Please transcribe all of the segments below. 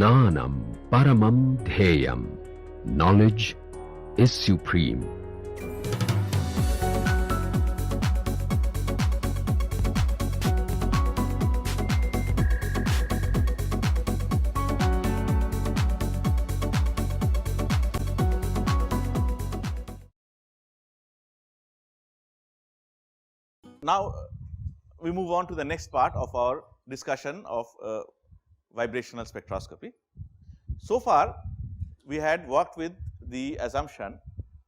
Jnanam Paramam Dheyam. Knowledge is supreme. Now, we move on to the next part of our discussion of vibrational spectroscopy. So far, we had worked with the assumption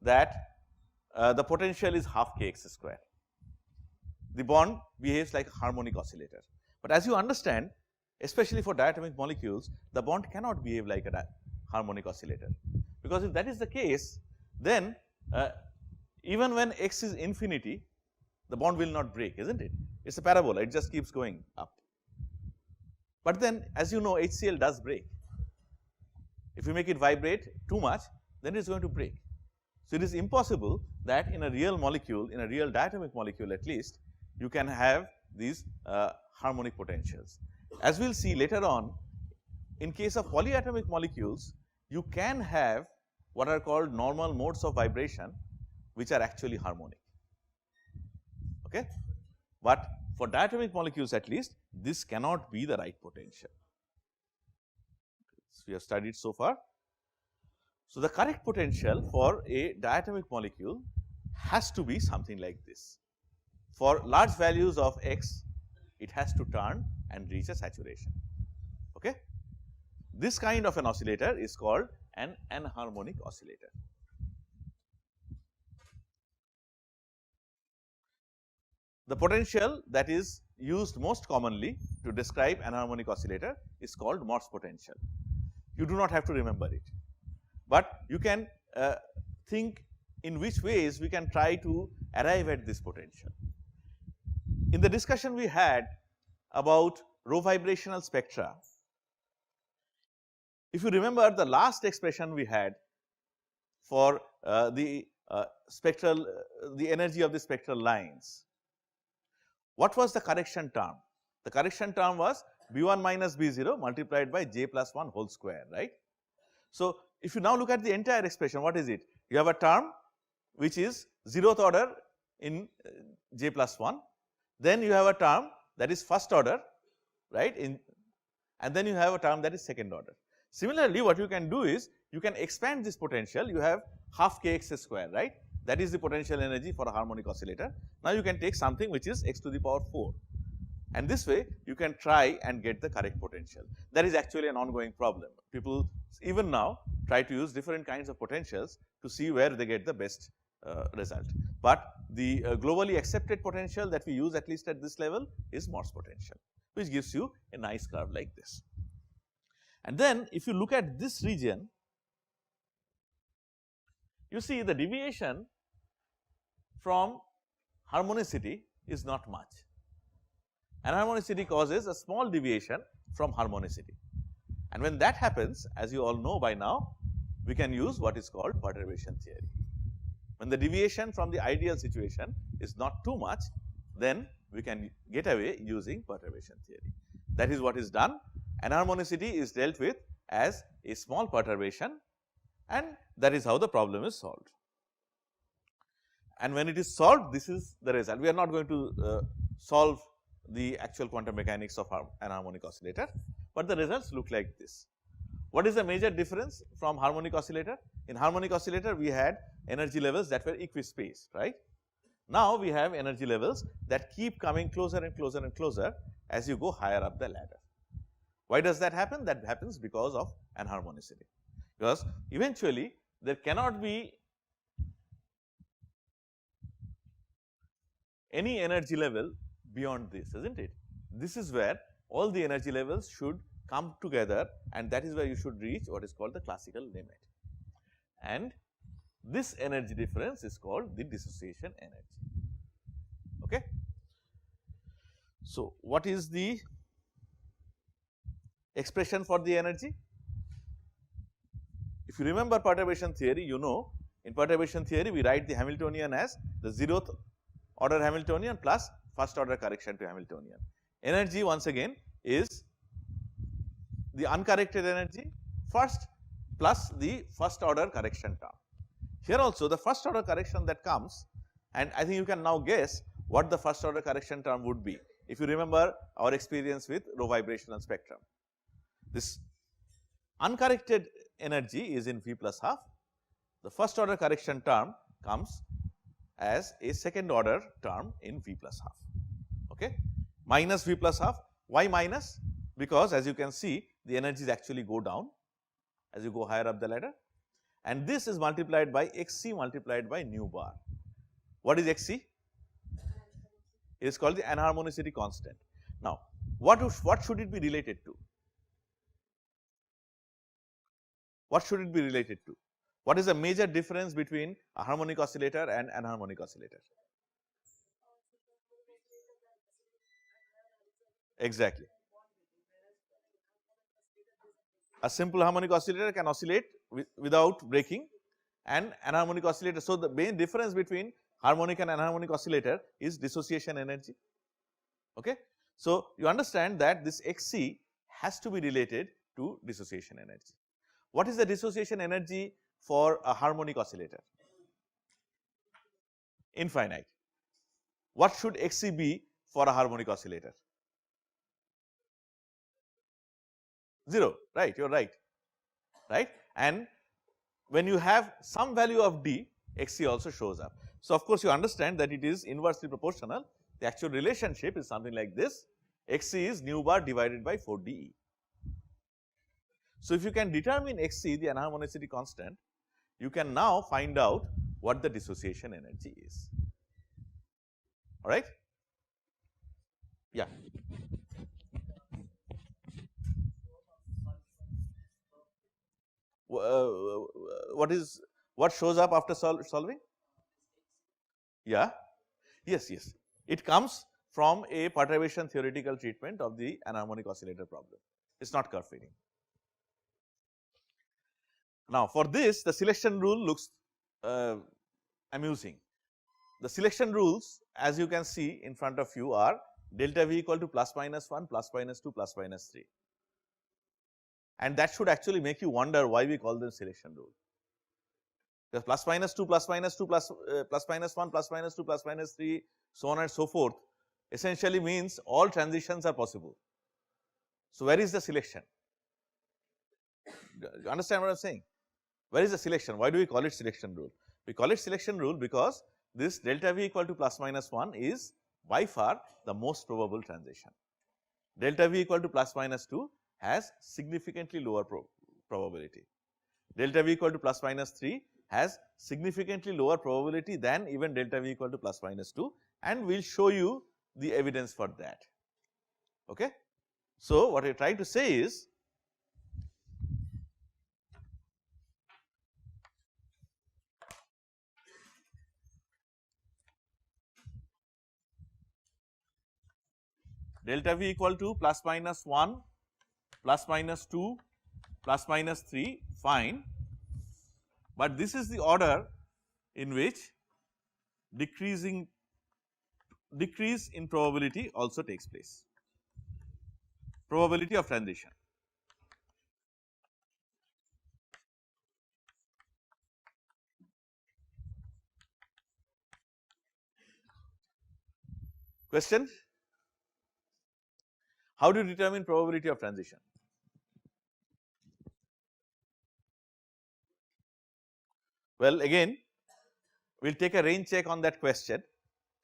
that the potential is half kx square. The bond behaves like a harmonic oscillator. But as you understand, especially for diatomic molecules, the bond cannot behave like a harmonic oscillator, because if that is the case, then even when x is infinity, the bond will not break, isn't it? It is a parabola, it just keeps going up. But then, as you know, HCl does break. If you make it vibrate too much, then it is going to break. So, it is impossible that in a real molecule, in a real diatomic molecule at least, you can have these harmonic potentials. As we will see later on, in case of polyatomic molecules, you can have what are called normal modes of vibration, which are actually harmonic. Okay? But for diatomic molecules at least, this cannot be the right potential. So, we have studied so far. So, the correct potential for a diatomic molecule has to be something like this. For large values of x, it has to turn and reach a saturation. Okay? This kind of an oscillator is called an anharmonic oscillator. The potential that is used most commonly to describe anharmonic oscillator is called Morse potential. You do not have to remember it, but you can think in which ways we can try to arrive at this potential. In the discussion we had about rho vibrational spectra, if you remember the last expression we had for the energy of the spectral lines, what was the correction term? The correction term was B1 minus B0 multiplied by j plus 1 whole square, right. So, if you now look at the entire expression, what is it? You have a term which is 0th order in j plus 1, then you have a term that is first order, right, and then you have a term that is second order. Similarly, what you can do is you can expand this potential, you have half kx square, right. That is the potential energy for a harmonic oscillator. Now, you can take something which is x to the power 4, and this way you can try and get the correct potential. That is actually an ongoing problem. People even now try to use different kinds of potentials to see where they get the best result. But the globally accepted potential that we use, at least at this level, is Morse potential, which gives you a nice curve like this. And then if you look at this region, you see the deviation from harmonicity is not much. Anharmonicity causes a small deviation from harmonicity, and when that happens, as you all know by now, we can use what is called perturbation theory. When the deviation from the ideal situation is not too much, then we can get away using perturbation theory. That is what is done. Anharmonicity is dealt with as a small perturbation, and that is how the problem is solved. And when it is solved, this is the result. We are not going to solve the actual quantum mechanics of an harmonic oscillator, but the results look like this. What is the major difference from harmonic oscillator? In harmonic oscillator, we had energy levels that were equispaced, right. Now, we have energy levels that keep coming closer and closer and closer as you go higher up the ladder. Why does that happen? That happens because of anharmonicity, because eventually there cannot be any energy level beyond this, isn't it? This is where all the energy levels should come together, and that is where you should reach what is called the classical limit. And this energy difference is called the dissociation energy. Okay. So, what is the expression for the energy? If you remember perturbation theory, you know in perturbation theory we write the Hamiltonian as the 0th order Hamiltonian plus first order correction to Hamiltonian. Energy once again is the uncorrected energy first plus the first order correction term. Here also the first order correction that comes, and I think you can now guess what the first order correction term would be if you remember our experience with rho vibrational spectrum. This uncorrected energy is in V plus half. The first order correction term comes as a second order term in V plus half, okay, minus V plus half. Why minus? Because as you can see the energies actually go down as you go higher up the ladder, and this is multiplied by Xc multiplied by nu bar. What is Xc? It is called the anharmonicity constant. Now, what should it be related to? What should it be related to? What is the major difference between a harmonic oscillator and anharmonic oscillator? Exactly. A simple harmonic oscillator can oscillate without breaking, and anharmonic oscillator. So, the main difference between harmonic and anharmonic oscillator is dissociation energy. Okay. So, you understand that this Xc has to be related to dissociation energy. What is the dissociation energy for a harmonic oscillator? Infinite. What should Xc be for a harmonic oscillator? 0, right, you are right, right, and when you have some value of d, Xc also shows up. So, of course, you understand that it is inversely proportional. The actual relationship is something like this: Xc is nu bar divided by 4dE. So, if you can determine Xc, the anharmonicity constant, you can now find out what the dissociation energy is. All right? Yeah. What shows up after solving? Yeah, yes, yes. It comes from a perturbation theoretical treatment of the anharmonic oscillator problem. It is not curve fitting. Now, for this the selection rule looks amusing. The selection rules, as you can see in front of you, are delta V equal to plus minus 1, plus minus 2, plus minus 3. And that should actually make you wonder why we call them selection rule. Because plus minus 2, plus minus 2, plus minus 1, plus minus 2, plus minus 3, so on and so forth, essentially means all transitions are possible. So, where is the selection? You understand what I am saying? Where is the selection? Why do we call it selection rule? We call it selection rule because this delta V equal to plus minus 1 is by far the most probable transition. Delta V equal to plus minus 2 has significantly lower probability. Delta V equal to plus minus 3 has significantly lower probability than even delta V equal to plus minus 2, and we will show you the evidence for that. Okay? So, what I try to say is delta V equal to plus minus 1, plus minus 2, plus minus 3, fine, but this is the order in which decrease in probability also takes place, probability of transition. Question? How do you determine probability of transition? Well, again we will take a range check on that question.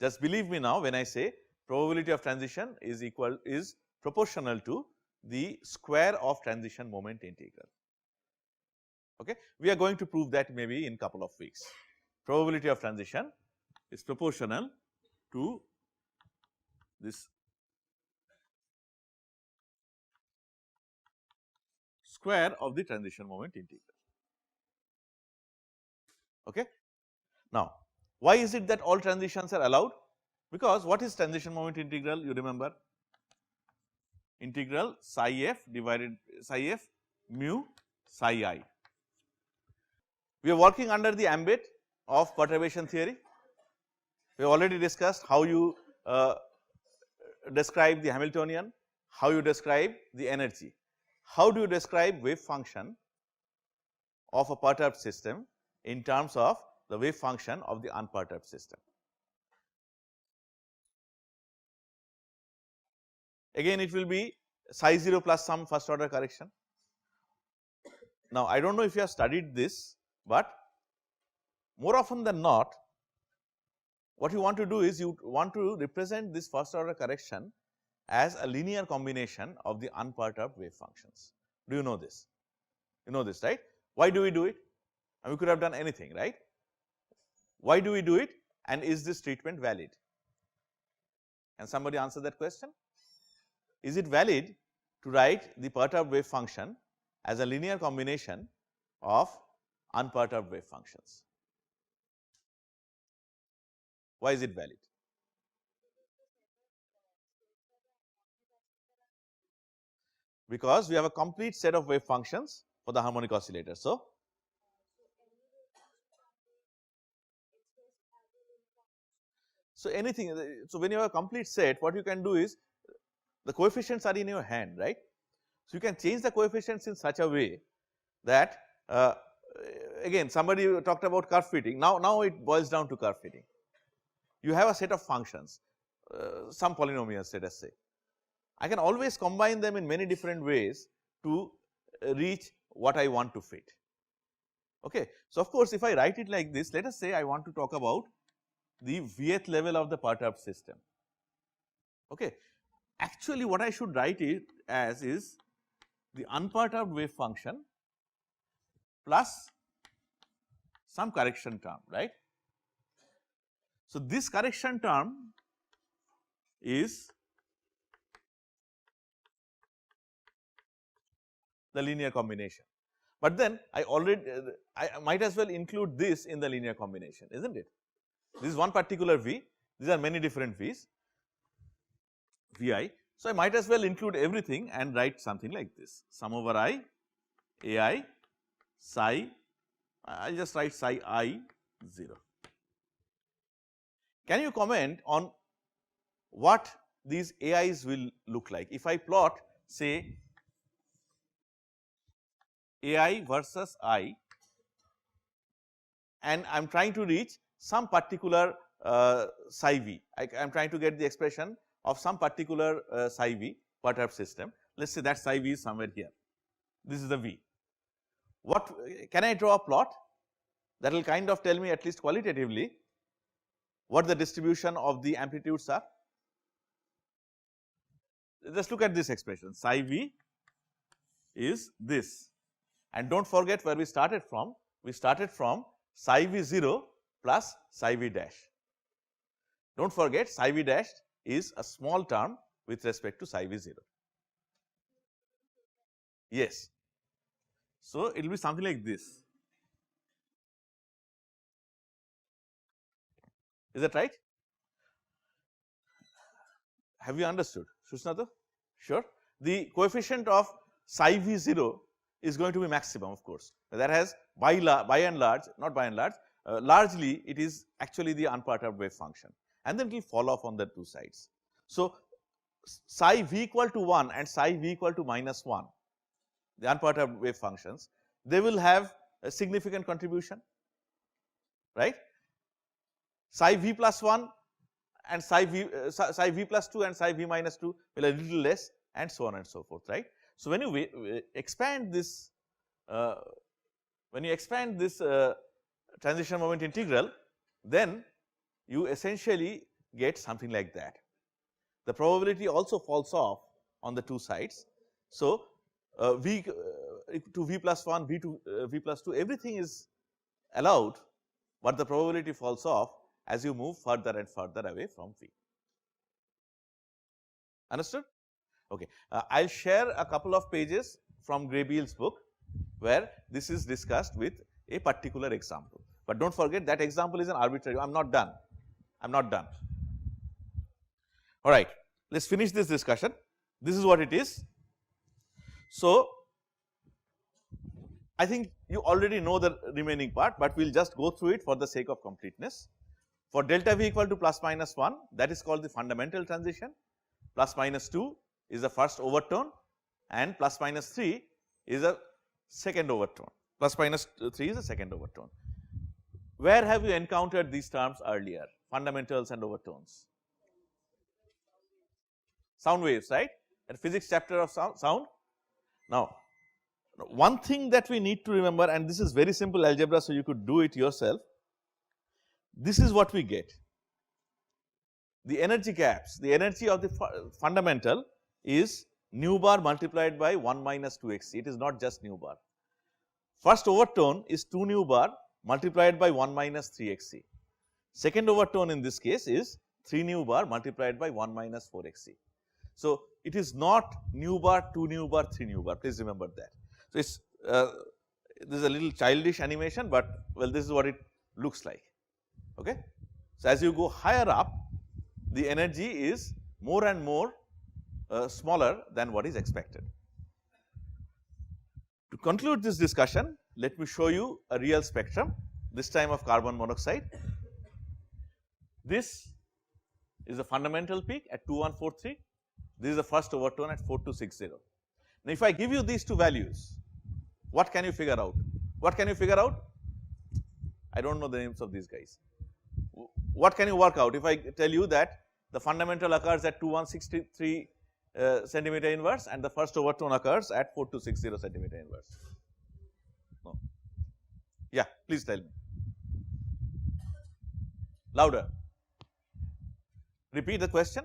Just believe me now when I say probability of transition is proportional to the square of transition moment integral. Okay? We are going to prove that maybe in couple of weeks. Probability of transition is proportional to this square of the transition moment integral. Okay? Now, why is it that all transitions are allowed? Because what is transition moment integral? You remember, integral psi f divided psi f mu psi I. We are working under the ambit of perturbation theory. We have already discussed how you describe the Hamiltonian, how you describe the energy. how do you describe wave function of a perturbed system in terms of the wave function of the unperturbed system? Again it will be psi 0 plus some first order correction. Now I do not know if you have studied this, but more often than not what you want to do is you want to represent this first order correction as a linear combination of the unperturbed wave functions. Do you know this? You know this, right? Why do we do it? And we could have done anything, right? Why do we do it, and is this treatment valid? Can somebody answer that question? Is it valid to write the perturbed wave function as a linear combination of unperturbed wave functions? Why is it valid? Because we have a complete set of wave functions for the harmonic oscillator. So anything, so when you have a complete set, what you can do is the coefficients are in your hand, right? So you can change the coefficients in such a way that again somebody talked about curve fitting. Now it boils down to curve fitting. You have a set of functions, some polynomials, let us say. I can always combine them in many different ways to reach what I want to fit. Okay. So of course, if I write it like this, let us say I want to talk about the Vth level of the perturbed system. Okay. Actually, what I should write it as is the unperturbed wave function plus some correction term, right. So this correction term is the linear combination, but then I might as well include this in the linear combination, isn't it? This is one particular V, these are many different V's, Vi. So I might as well include everything and write something like this, sum over I, Ai, psi, I will just write psi I 0. Can you comment on what these AIs will look like? If I plot say AI versus I, and I am trying to reach some particular psi V, I am trying to get the expression of some particular psi V perturbed system. Let us say that psi V is somewhere here, this is the V. What can I draw a plot that will kind of tell me at least qualitatively what the distribution of the amplitudes are? Just look at this expression, psi V is this, and do not forget where we started from. We started from psi V 0 plus psi V dash. Do not forget psi V dash is a small term with respect to psi V 0. Yes. So it will be something like this. Is that right? Have you understood, Sushnata? Sure. The coefficient of psi V 0 is going to be maximum, of course. That has by and large, not by and large, largely it is actually the unperturbed wave function, and then it will fall off on the two sides. So psi V equal to 1 and psi V equal to minus 1, the unperturbed wave functions, they will have a significant contribution, right. Psi V plus 1 and psi V plus 2 and psi V minus 2 will a little less, and so on and so forth, right. So when you expand this, transition moment integral, then you essentially get something like that. The probability also falls off on the two sides. So V to V plus 1, V to V plus 2, everything is allowed, but the probability falls off as you move further and further away from V. Understood? Okay. I will share a couple of pages from Graybeel's book where this is discussed with a particular example, but do not forget that example is an arbitrary. I am not done. I am not done. All right. Let us finish this discussion. This is what it is. So I think you already know the remaining part, but we will just go through it for the sake of completeness. For delta V equal to plus minus 1, that is called the fundamental transition, plus minus 2 is the first overtone, and plus minus 3 is a second overtone, plus minus 3 is a second overtone. Where have you encountered these terms earlier, fundamentals and overtones? Sound waves, right? In physics chapter of sound. Now, one thing that we need to remember, and this is very simple algebra, so you could do it yourself. This is what we get. The energy gaps, the energy of the fundamental is nu bar multiplied by 1 minus 2xc. It is not just nu bar. First overtone is 2 nu bar multiplied by 1 minus 3xc. Second overtone in this case is 3 nu bar multiplied by 1 minus 4xc. So, it is not nu bar, 2 nu bar, 3 nu bar, please remember that. So, it is this is a little childish animation, but well, this is what it looks like. Okay. So, as you go higher up, the energy is more and more smaller than what is expected. To conclude this discussion, let me show you a real spectrum, this time of carbon monoxide. This is a fundamental peak at 2143. This is the first overtone at 4260. Now, if I give you these two values, what can you figure out? What can you figure out? I do not know the names of these guys. What can you work out if I tell you that the fundamental occurs at 2163 centimeter inverse and the first overtone occurs at 4260 centimeter inverse? No. Yeah, please tell me. Louder. Repeat the question.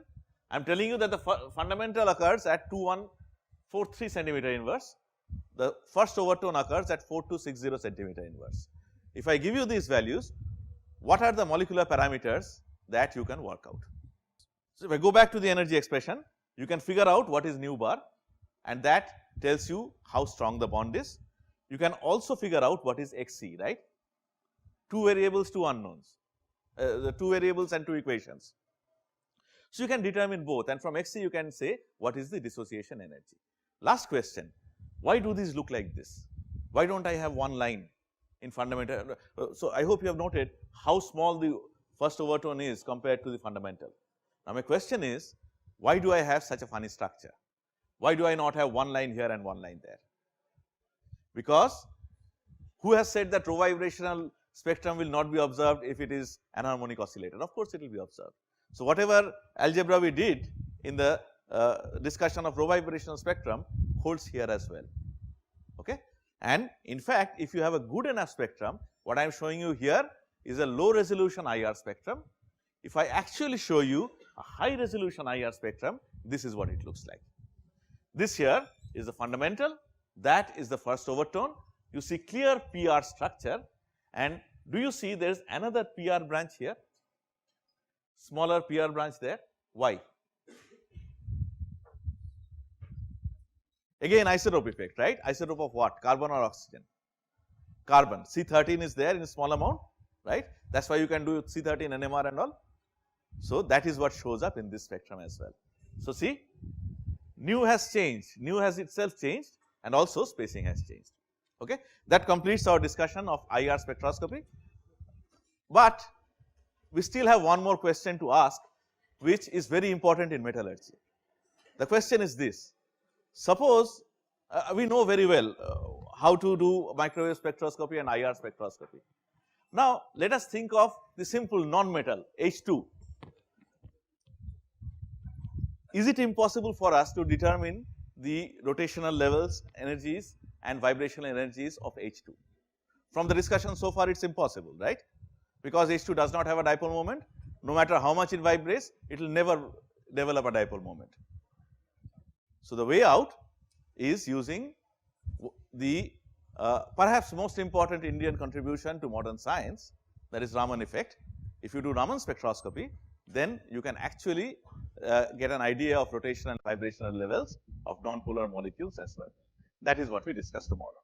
I am telling you that the fundamental occurs at 2143 centimeter inverse. The first overtone occurs at 4260 centimeter inverse. If I give you these values, what are the molecular parameters that you can work out? So, if I go back to the energy expression, you can figure out what is nu bar, and that tells you how strong the bond is. You can also figure out what is xc, right? Two variables, two unknowns, the two variables and two equations. So, you can determine both, and from xc you can say what is the dissociation energy. Last question, why do these look like this? Why do not I have one line in fundamental? So, I hope you have noted how small the first overtone is compared to the fundamental. Now, my question is, why do I have such a funny structure? Why do I not have one line here and one line there? Because who has said that row vibrational spectrum will not be observed if it is anharmonic oscillator? Of course, it will be observed. So, whatever algebra we did in the discussion of row vibrational spectrum holds here as well. Okay? And in fact, if you have a good enough spectrum, what I am showing you here is a low resolution IR spectrum. If I actually show you a high resolution IR spectrum, this is what it looks like. This here is the fundamental, that is the first overtone. You see clear PR structure, and do you see there is another PR branch here, smaller PR branch there? Why? Again isotope effect, right? Isotope of what? Carbon or oxygen? Carbon. C13 is there in a small amount, right? That is why you can do C13 NMR and all. So, that is what shows up in this spectrum as well. So, see, nu has changed, nu has itself changed, and also spacing has changed. Okay? That completes our discussion of IR spectroscopy, but we still have one more question to ask, which is very important in metallurgy. The question is this: suppose we know very well how to do microwave spectroscopy and IR spectroscopy. Now, let us think of the simple non-metal H2. Is it impossible for us to determine the rotational levels, energies and vibrational energies of H2? From the discussion so far, it is impossible, right? Because H2 does not have a dipole moment. No matter how much it vibrates, it will never develop a dipole moment. So, the way out is using the perhaps most important Indian contribution to modern science, that is Raman effect. If you do Raman spectroscopy, then you can actually get an idea of rotational and vibrational levels of non-polar molecules as well. That is what we discuss tomorrow.